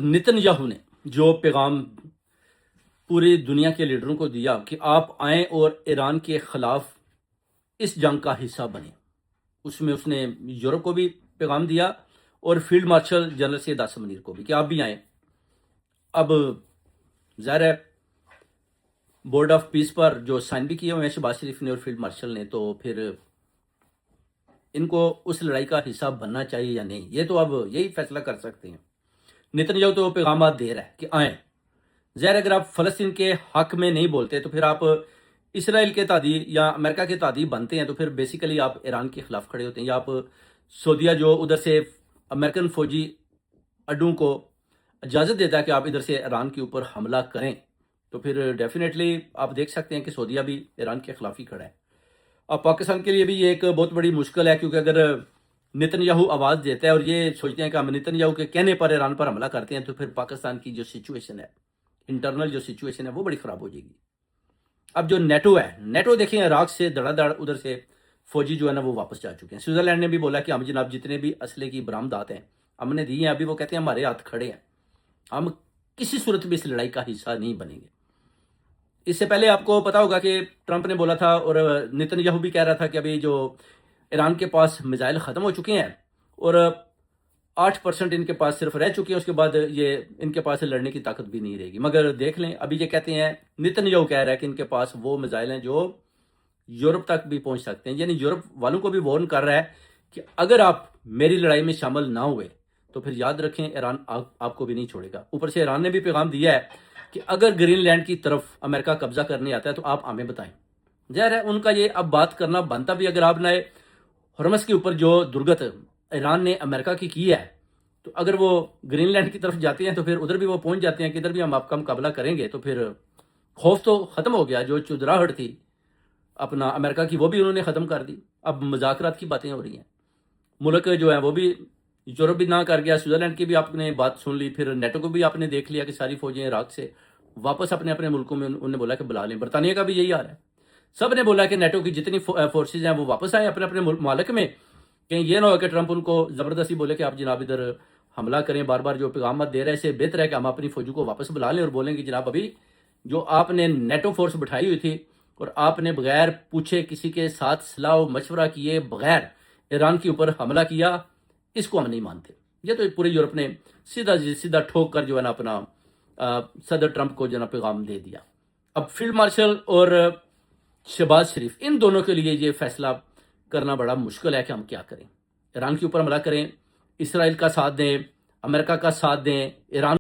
Nitin Yahoo ने जो पैगाम पूरी दुनिया के लीडरों को दिया कि आप आएं और ईरान के खिलाफ इस जंग का हिस्सा बने, उसमें उसने यूरोप को भी पैगाम दिया और field marshal general Syed Asim Munir को भी कि आप भी आएं। अब ज़ाहिर है बोर्ड ऑफ पीस पर जो साइन भी किए हुए हैं शहबाज शरीफ ने और फील्ड मार्शल ने, तो फिर इनको उस लड़ाई का हिस्सा बनना चाहिए या नहीं, ये तो अब यही फैसला कर सकते हैं। नेतन्याहू तो पैगाम दे रहा है कि आएं। ज़ाहिर अगर आप फ़लस्तीन के हक में नहीं बोलते तो फिर आप इसराइल के तादी या अमेरिका के तादी बनते हैं, तो फिर बेसिकली आप ईरान के खिलाफ खड़े होते हैं, या आप सऊदीया जो उधर से अमेरिकन फौजी अड्डों को इजाज़त देता है कि आप इधर से ईरान के ऊपर हमला करें, तो फिर डेफिनेटली आप देख सकते हैं कि सऊदीया भी ईरान के खिलाफ ही खड़ा है। अब पाकिस्तान के लिए भी ये एक बहुत बड़ी मुश्किल है, क्योंकि अगर नेतन्याहू आवाज़ देता है और ये सोचते हैं कि हम नेतन्याहू के कहने पर ईरान पर हमला करते हैं, तो फिर पाकिस्तान की जो सिचुएशन है, इंटरनल जो सिचुएशन है, वो बड़ी ख़राब हो जाएगी। अब जो नेटो है, नेटो देखें इराक से धड़ाधड़ उधर से फौजी जो है ना वो वापस जा चुके हैं। स्विट्ज़रलैंड ने भी बोला कि हम जनाब जितने भी असले की बरामदात हैं हमने दी हैं, अभी वो कहते हैं हमारे हाथ खड़े हैं, हम किसी सूरत में इस लड़ाई का हिस्सा नहीं बनेंगे। इससे पहले आपको पता होगा कि ट्रंप ने बोला था और नेतन्याहू भी कह रहा था कि अभी जो ईरान के पास मिसाइल ख़त्म हो चुके हैं और 8% इनके पास सिर्फ रह चुके हैं, उसके बाद ये इनके पास लड़ने की ताकत भी नहीं रहेगी। मगर देख लें, अभी ये कहते हैं, नेतन्याहू कह रहा है कि इनके पास वो मिसाइल हैं जो यूरोप तक भी पहुंच सकते हैं, यानी यूरोप वालों को भी वार्न कर रहा है कि अगर आप मेरी लड़ाई में शामिल ना हुए तो फिर याद रखें ईरान आपको भी नहीं छोड़ेगा। ऊपर से ईरान ने भी पैगाम दिया है कि अगर ग्रीनलैंड की तरफ अमेरिका कब्जा करने आता है तो आप हमें बताएं। ज़ाहिर है उनका ये अब बात करना बनता भी, अगर आपने हॉर्मस के ऊपर जो दुर्गत ईरान ने अमेरिका की है, तो अगर वो ग्रीनलैंड की तरफ जाते हैं तो फिर उधर भी वो पहुंच जाते हैं कि इधर भी हम आपका मुकाबला करेंगे, तो फिर खौफ तो ख़त्म हो गया। जो चुदराहट थी अपना अमेरिका की वो भी उन्होंने ख़त्म कर दी। अब मुज़ाकरात की बातें हो रही हैं, मुल्क जो है वो भी यूरोप भी ना कर गया, स्विट्ज़रलैंड की भी आपने बात सुन ली, फिर नेटो को भी आपने देख लिया कि सारी फौजें इराक से वापस अपने अपने मुल्कों में उन्होंने बोला कि बुला लें। बरतानिया का भी यही हाल है, सब ने बोला कि नेटो की जितनी फोर्सेज हैं वो वापस आए अपने अपने मालिक में, कहीं ये ना हो कि ट्रंप उनको ज़बरदस्ती बोले कि आप जनाब इधर हमला करें। बार बार जो पैगाम दे रहे हैं, इससे बेहतर है कि हम अपनी फौजों को वापस बुला लें और बोलें कि जनाब अभी जो आपने नेटो फोर्स बिठाई हुई थी और आपने बगैर पूछे किसी के साथ सलाह मशवरा किए बगैर ईरान के ऊपर हमला किया, इसको हम नहीं मानते। ये तो पूरे यूरोप ने सीधा सीधा ठोक कर जो है ना अपना सदर ट्रंप को जो है ना पैगाम दे दिया। अब फील्ड मार्शल और शहबाज शरीफ, इन दोनों के लिए ये फैसला करना बड़ा मुश्किल है कि हम क्या करें। ईरान के ऊपर हमला करें, इसराइल का साथ दें, अमेरिका का साथ दें, ईरान